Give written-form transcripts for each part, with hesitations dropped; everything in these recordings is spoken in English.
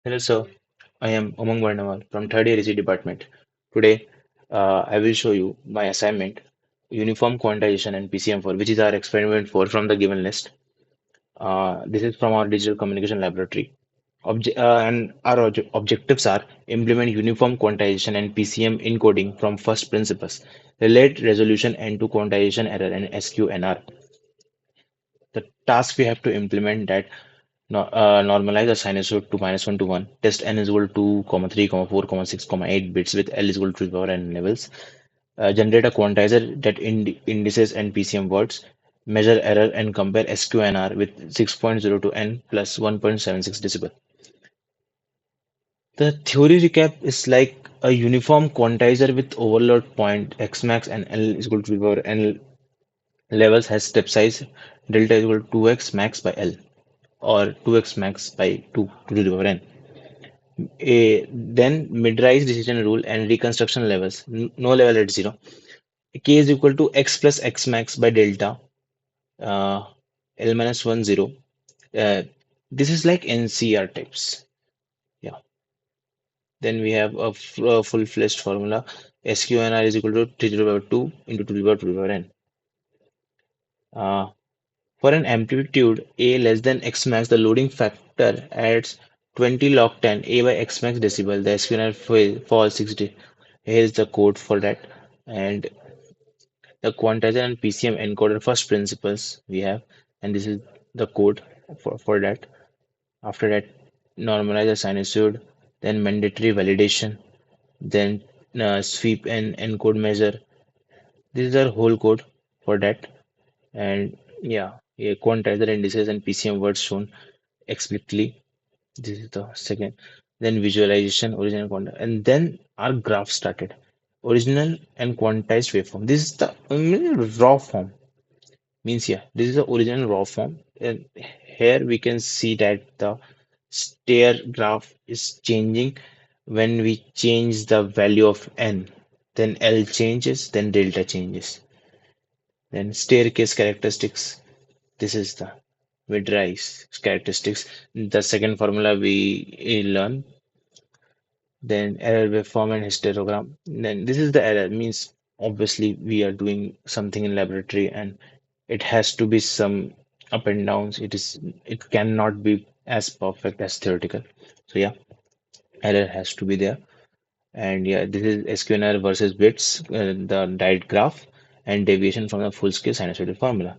Hello, sir. I am Umang Varnawal from third year EC department. Today, I will show you my assignment, Uniform Quantization and PCM 4, which is our experiment 4 from the given list. This is from our digital communication laboratory. And our objectives are implement uniform quantization and PCM encoding from first principles, relate resolution and to quantization error and SQNR. The task we have to implement that normalize a sinusoid to -1 to 1. Test n is equal to 3, 4, 6, 8 bits with L is equal to the power n levels. Generate a quantizer that indices and PCM words. Measure error and compare SQNR with 6.02 n plus 1.76 decibel. The theory recap is like a uniform quantizer with overload point x max and L is equal to the power n levels has step size delta is equal to 2x max by L or 2x max by 2 to the power n. Then mid-rise decision rule and reconstruction levels. No level at zero. K is equal to x plus x max by delta uh, L minus 1 0. Uh, this is like NCR types. Yeah. Then we have a full-fledged formula. SQNR is equal to 3 to the power 2 into 2 to the power 2 to the power n. Uh, for an amplitude A less than x max, the loading factor adds 20 log 10 A by x max decibel. The SQNR falls 60. Here is the code for that. And the quantizer and PCM encoder first principles we have, and this is the code for that. After that, normalize the sinusoid, then mandatory validation, then sweep and encode measure. This is our whole code for that. And yeah, quantizer indices and PCM words shown explicitly. This is the second. Then visualization, original quantized, and then our graph started. Original and quantized waveform. This is the raw form. Means yeah, this is the original raw form, and here we can see that the stair graph is changing when we change the value of n. Then L changes, then delta changes. Then staircase characteristics. This is the mid-rise characteristics. The second formula we learn. Then error waveform and histogram. Then this is the error, means obviously we are doing something in laboratory and it has to be some up and downs. It cannot be as perfect as theoretical. So yeah, error has to be there. And yeah, this is SQNR versus bits, the diet graph, and deviation from the full scale sinusoidal formula.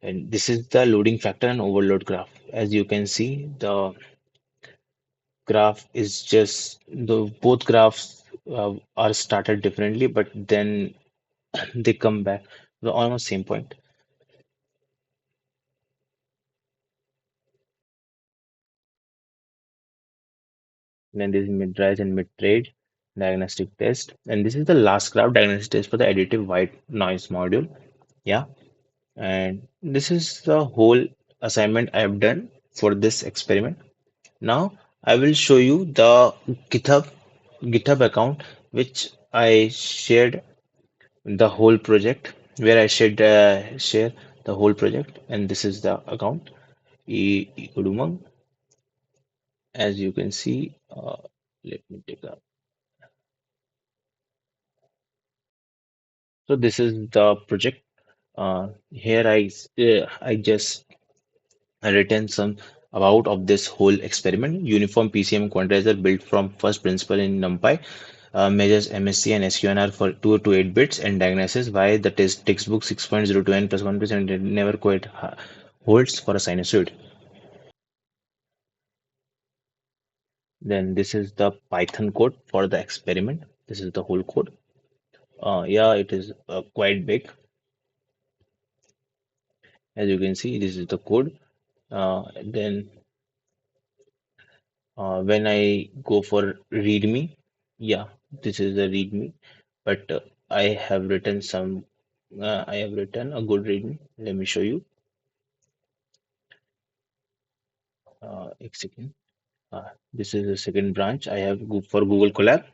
And this is the loading factor and overload graph. As you can see, the graph is just the both graphs are started differently, but then they come back to the almost same point. Then this is mid-rise and mid-trade diagnostic test. And this is the last graph diagnostic test for the additive white noise module. Yeah. And this is the whole assignment I have done for this experiment. Now I will show you the GitHub account which I shared the whole project where I should share the whole project, and this is the account Udumang. As you can see, let me take a. So this is the project. Here I just written some about of this whole experiment. Uniform PCM quantizer built from first principle in NumPy measures MSC and SQNR for 2 to 8 bits and diagnoses why the textbook 6.02 n plus 1% never quite holds for a sinusoid. Then this is the Python code for the experiment. This is the whole code. Yeah, it is quite big. As you can see, this is the code. Then when I go for README, yeah, this is the README. But I have written a good README. Let me show you. A second. This is the second branch I have for Google Colab.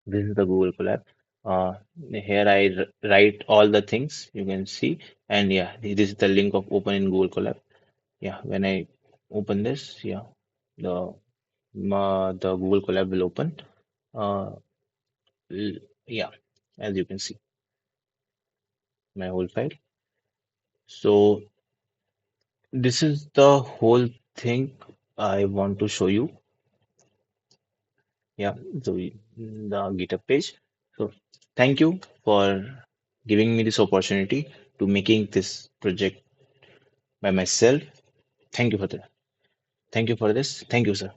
This is the Google Colab. Uh, Here I write all the things you can see, and yeah, this is the link of open in Google Colab. Yeah, when I open this, yeah, the the Google Colab will open. Uh, yeah, as you can see, my whole file. So this is the whole thing I want to show you. Yeah, so the GitHub page. So thank you for giving me this opportunity to making this project by myself. Thank you for that. Thank you for this. Thank you, sir.